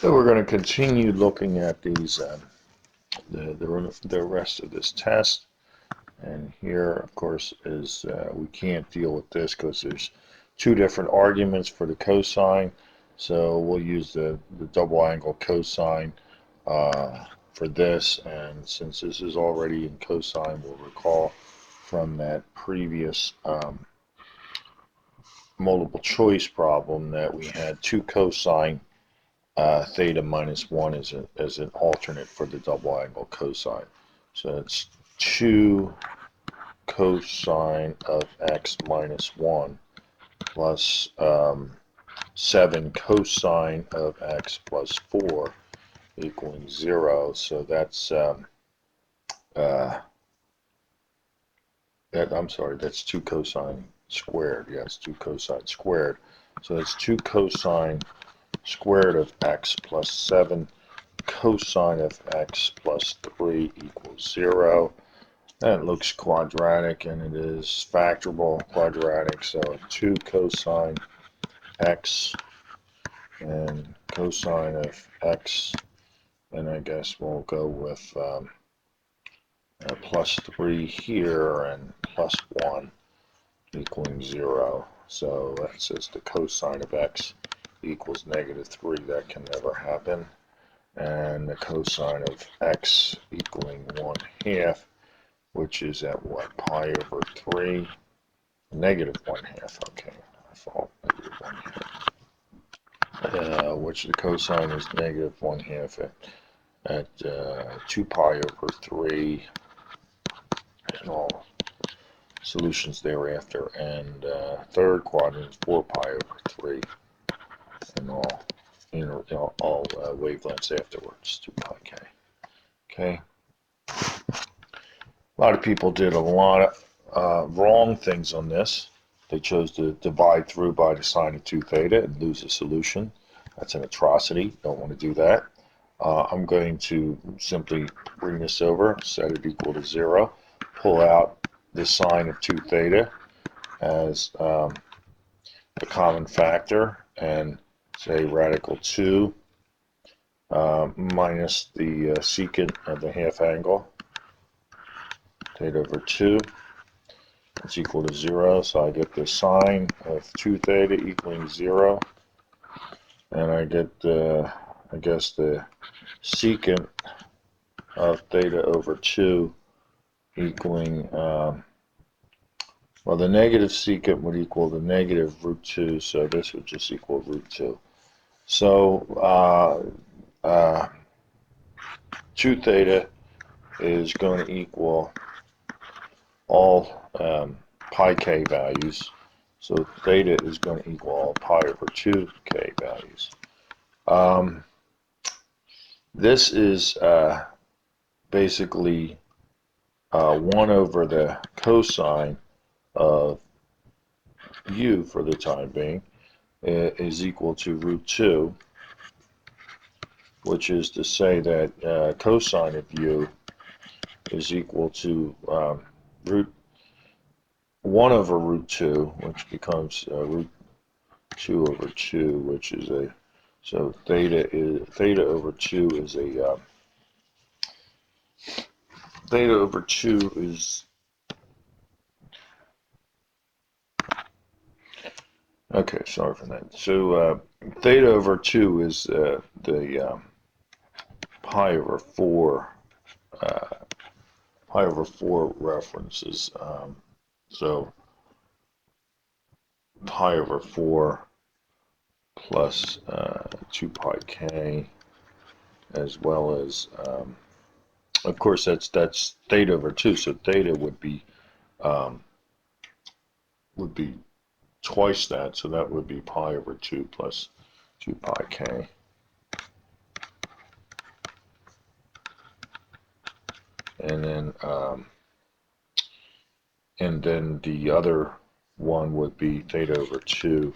So we're going to continue looking at these the rest of this test. And here, of course, is we can't deal with this because there's two different arguments for the cosine. So we'll use the double angle cosine for this. And since this is already in cosine, we'll recall from that previous multiple choice problem that we had two cosine theta minus 1 as an alternate for the double angle cosine. So it's 2 cosine of x minus 1 plus 7 cosine of x plus 4 equaling 0. So that's I'm sorry, that's 2 cosine squared. Yes, 2 cosine squared. So that's 2 cosine squared of x plus 7 cosine of x plus 3 equals 0. That looks quadratic, and it is factorable quadratic, so 2 cosine x and cosine of x, and I guess we'll go with plus 3 here and plus 1 equaling 0. So that says the cosine of x equals negative 3. That can never happen. And the cosine of x equaling 1/2, which is at what, pi over 3, negative 1/2, okay, I thought negative 1/2, which the cosine is negative 1/2 at 2 pi over 3, and all solutions thereafter, and third quadrant is 4 pi over 3, and all wavelengths afterwards, 2 pi k. Okay. A lot of people did a lot of wrong things on this. They chose to divide through by the sine of 2 theta and lose a solution. That's an atrocity. Don't want to do that. I'm going to simply bring this over, set it equal to 0, pull out the sine of 2 theta as a common factor, and say radical 2 minus the secant of the half angle, theta over 2, is equal to 0. So I get the sine of 2 theta equaling 0, and I get I guess the secant of theta over 2 equaling well, the negative secant would equal the negative root 2, so this would just equal root 2. So 2 theta is going to equal all pi k values. So theta is going to equal all pi over 2k values. This is basically 1 over the cosine of u for the time being is equal to root 2, which is to say that cosine of u is equal to root 1 over root 2, which becomes root 2 over 2, which is a, so theta over 2 is a theta over 2 is, okay, sorry for that. So theta over 2 is the pi over 4 references. So pi over 4 plus 2 pi k, as well as of course that's theta over 2, so theta would be twice that, so that would be pi over 2 plus 2 pi k. And then the other one would be theta over 2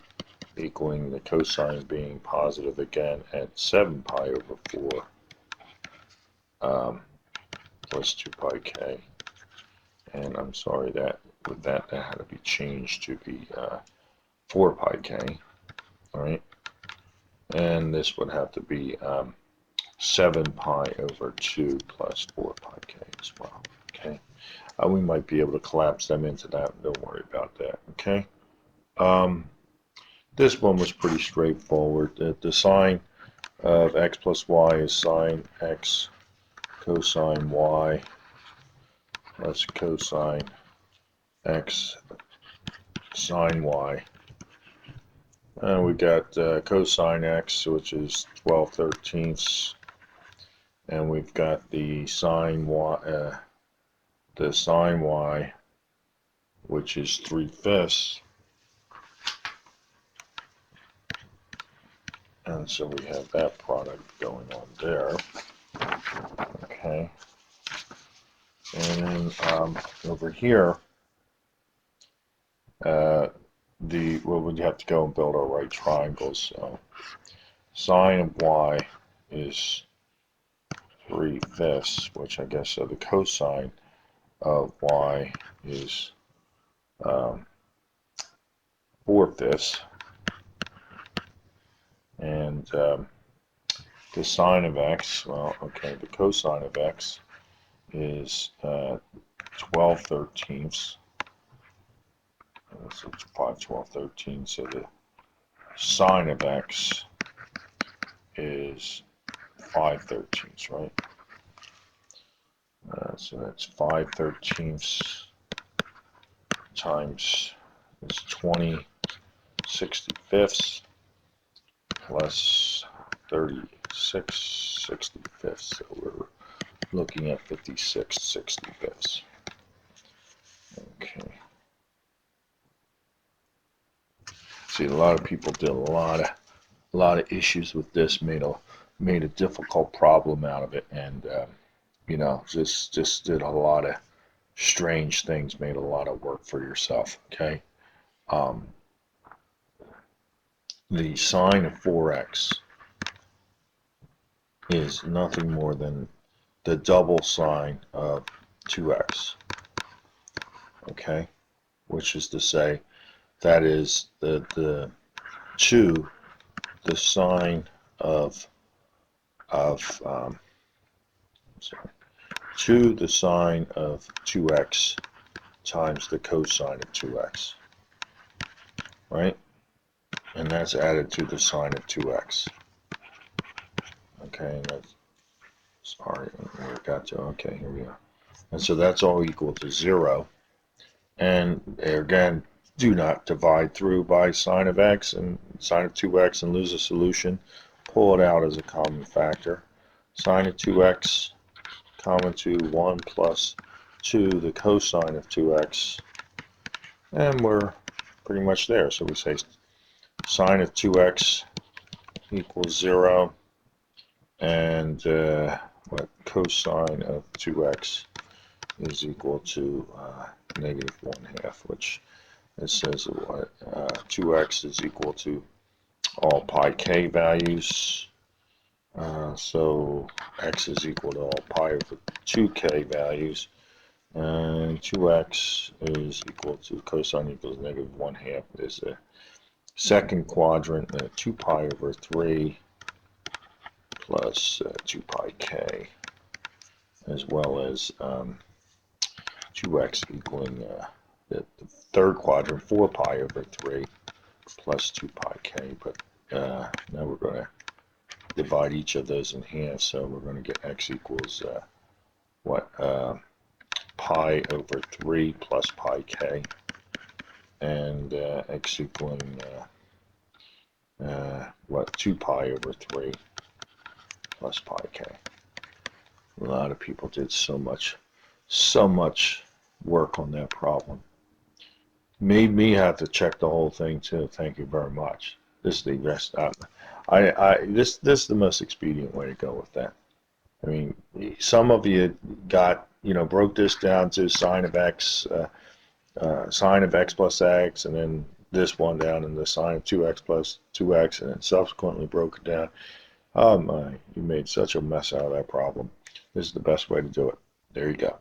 equaling the cosine being positive again at 7 pi over 4 plus 2 pi k. And I'm sorry that with that had to be changed to be 4 pi k. All right. And this would have to be 7 pi over 2 plus 4 pi k as well. Okay, we might be able to collapse them into that. Don't worry about that. Okay. This one was pretty straightforward. The sine of x plus y is sine x cosine y plus cosine x sine y. And we got cosine x, which is 12/13, and we've got the sine y, which is 3/5. And so we have that product going on there. Okay. And then over here, well, we'd have to go and build our right triangles. So sine of y is 3/5, which I guess so the cosine of y is 4/5, and the sine of x, well, okay, the cosine of x is 12/13. So it's 5/12/13. So the sine of x is 5/13, right? So that's 5/13 times it's 20/65 plus 36/65. So we're looking at 56/65. Okay. See, a lot of people did a lot of issues with this, made a difficult problem out of it, and you know, just did a lot of strange things, made a lot of work for yourself. Okay. The sine of 4x is nothing more than the double sine of 2x. Okay, which is to say that is the sine of the sine of 2x times the cosine of 2x, right? And that's added to the sine of 2x. Okay, and that's, sorry, we got to, okay, here we are. And so that's all equal to 0. And again, do not divide through by sine of x and sine of 2x and lose a solution. Pull it out as a common factor. Sine of 2x common to 1 plus 2 the cosine of 2x. And we're pretty much there. So we say sine of 2x equals 0. And what cosine of 2x is equal to -1/2, which it says what 2x is equal to all pi k values. So x is equal to all pi over 2k values, and 2x is equal to cosine equals -1/2. There's a second quadrant, 2 pi over 3 plus 2 pi k, as well as 2x equaling the third quadrant, 4 pi over 3 plus 2 pi k. But now we're going to divide each of those in half, so we're going to get x equals pi over 3 plus pi k, and x equaling 2 pi over 3 plus pi k. A lot of people did so much work on that problem. Made me have to check the whole thing too. Thank you very much. This is the best. This is the most expedient way to go with that. I mean, some of you got, broke this down to sine of x plus x, and then this one down in the sine of 2x plus 2x, and then subsequently broke it down. Oh my, you made such a mess out of that problem. This is the best way to do it. There you go.